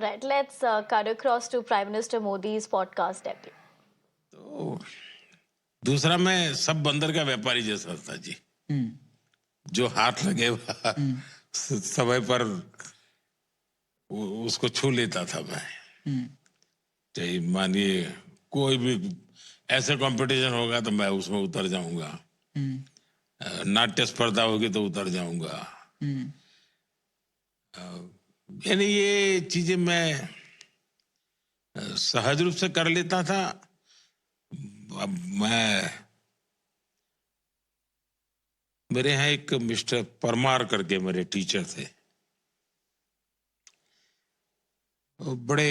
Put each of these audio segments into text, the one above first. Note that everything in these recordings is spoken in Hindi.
right, let's cut across to Prime Minister Modi's podcast debut. तो दूसरा मैं सब बंदर का व्यापारी जैसा था जी। जो हाथ लगे समय पर उसको छू लेता था मैं। चाहे मानिए कोई भी ऐसे कंपटीशन होगा तो मैं उसमें उतर जाऊंगा। नाट्य स्पर्धा होगी तो उतर जाऊंगा। यानी ये चीजें मैं सहज रूप से कर लेता था। अब मेरे यहाँ एक मिस्टर परमार करके मेरे टीचर थे। बड़े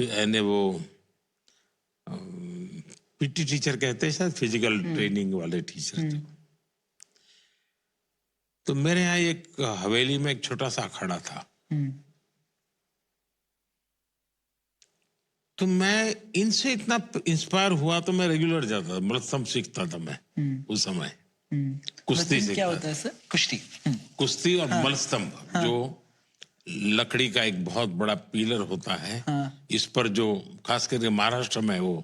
यानी वो पीटी टीचर कहते हैं शायद, फिजिकल ट्रेनिंग वाले टीचर थे। तो मेरे यहाँ एक हवेली में एक छोटा सा अखाड़ा था। तो मैं इनसे इतना इंस्पायर हुआ तो मैं रेगुलर जाता था। मलस्तम सीखता था मैं उस समय। कुश्ती सीखता। क्या होता है सर? कुश्ती। कुश्ती और मलस्तंभ, जो लकड़ी का एक बहुत बड़ा पिलर होता है। इस पर जो खास करके महाराष्ट्र में वो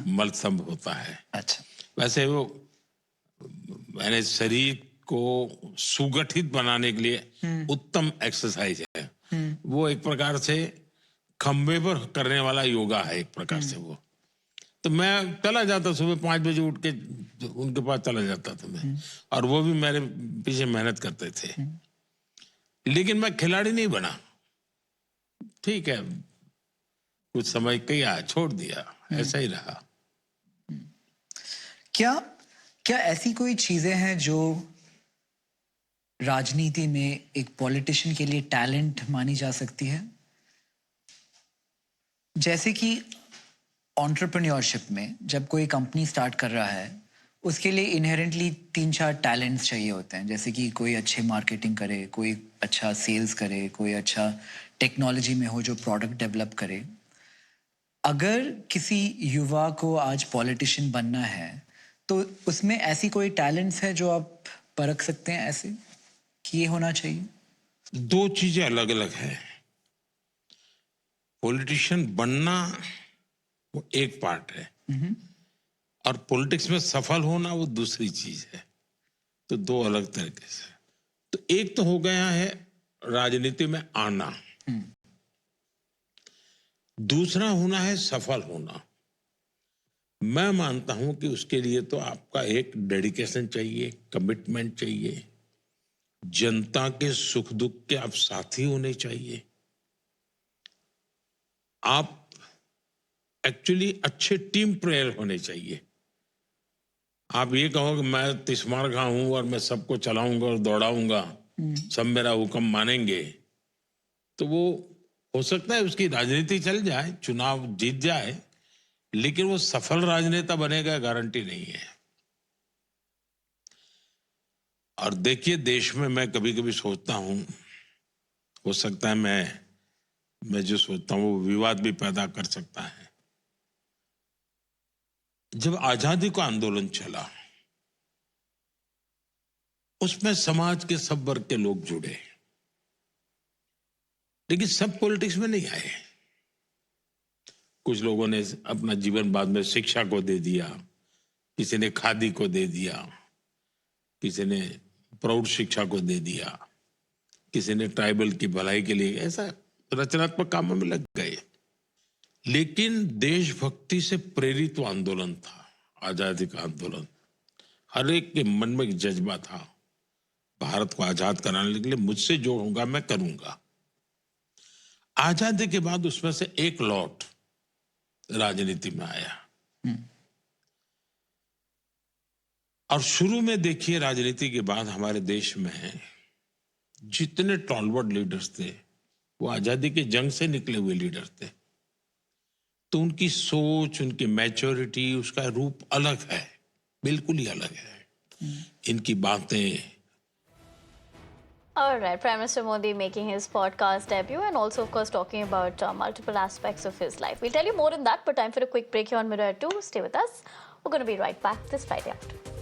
मलस्तंभ होता है। अच्छा। वैसे वो मैंने शरीर को सुगठित बनाने के लिए उत्तम एक्सरसाइज है। वो एक प्रकार से खंबे पर करने वाला योगा है एक प्रकार से वो। तो मैं चला जाता, सुबह 5 बजे उठ के उनके पास चला जाता था मैं। और वो भी मेरे पीछे मेहनत करते थे। लेकिन मैं खिलाड़ी नहीं बना। ठीक है, कुछ समय किया, छोड़ दिया, ऐसा ही रहा। क्या ऐसी कोई चीजें हैं जो राजनीति में एक पॉलिटिशियन के लिए टैलेंट मानी जा सकती है? जैसे कि एंटरप्रेन्योरशिप में जब कोई कंपनी स्टार्ट कर रहा है, उसके लिए इनहेरेंटली 3-4 टैलेंट्स चाहिए होते हैं। जैसे कि कोई अच्छे मार्केटिंग करे, कोई अच्छा सेल्स करे, कोई अच्छा टेक्नोलॉजी में हो जो प्रोडक्ट डेवलप करे। अगर किसी युवा को आज पॉलिटिशियन बनना है तो उसमें ऐसी कोई टैलेंट्स है जो आप परख सकते हैं ऐसे कि ये होना चाहिए? 2 चीजें अलग अलग है। पॉलिटिशियन बनना वो एक पार्ट है और पॉलिटिक्स में सफल होना वो दूसरी चीज है। तो 2 अलग तरीके से। तो एक तो हो गया है राजनीति में आना, दूसरा होना है सफल होना। मैं मानता हूं कि उसके लिए तो आपका एक डेडिकेशन चाहिए, कमिटमेंट चाहिए, जनता के सुख दुख के आप साथी होने चाहिए, आप एक्चुअली अच्छे टीम प्लेयर होने चाहिए। आप ये कहो कि मैं तिस्मार खां हूं और मैं सबको चलाऊंगा और दौड़ाऊंगा, सब मेरा हुक्म मानेंगे, तो वो हो सकता है उसकी राजनीति चल जाए, चुनाव जीत जाए, लेकिन वो सफल राजनेता बनेगा गारंटी नहीं है। और देखिए, देश में मैं कभी कभी सोचता हूं, हो सकता है मैं जो सोचता हूं वो विवाद भी पैदा कर सकता है। जब आजादी का आंदोलन चला, उसमें समाज के सब वर्ग के लोग जुड़े, लेकिन सब पॉलिटिक्स में नहीं आए। कुछ लोगों ने अपना जीवन बाद में शिक्षा को दे दिया, किसी ने खादी को दे दिया, किसी ने प्रौढ़ शिक्षा को दे दिया, किसी ने ट्राइबल की भलाई के लिए ऐसा रचनात्मक कामों में लग गए। लेकिन देशभक्ति से प्रेरित वो आंदोलन था, आजादी का आंदोलन। हर एक के मन में एक जज्बा था, भारत को आजाद कराने के लिए मुझसे जो होगा मैं करूंगा। आजादी के बाद उसमें से एक लॉट राजनीति में आया। और शुरू में देखिए, राजनीति के बाद हमारे देश में जितने टॉलवर्ड लीडर्स थे वो आजादी के जंग से निकले हुए लीडर थे। तो उनकी सोच, उनकी मैच्योरिटी, उसका रूप अलग है, बिल्कुल ही अलग है। इनकी बातें। All right, Prime Minister Modi making his podcast debut and also, of course, talking about multiple aspects of his life. We'll tell you more on that, but time for a quick break here on Mirror 2. Stay with us. We're going to be right back this Friday afternoon.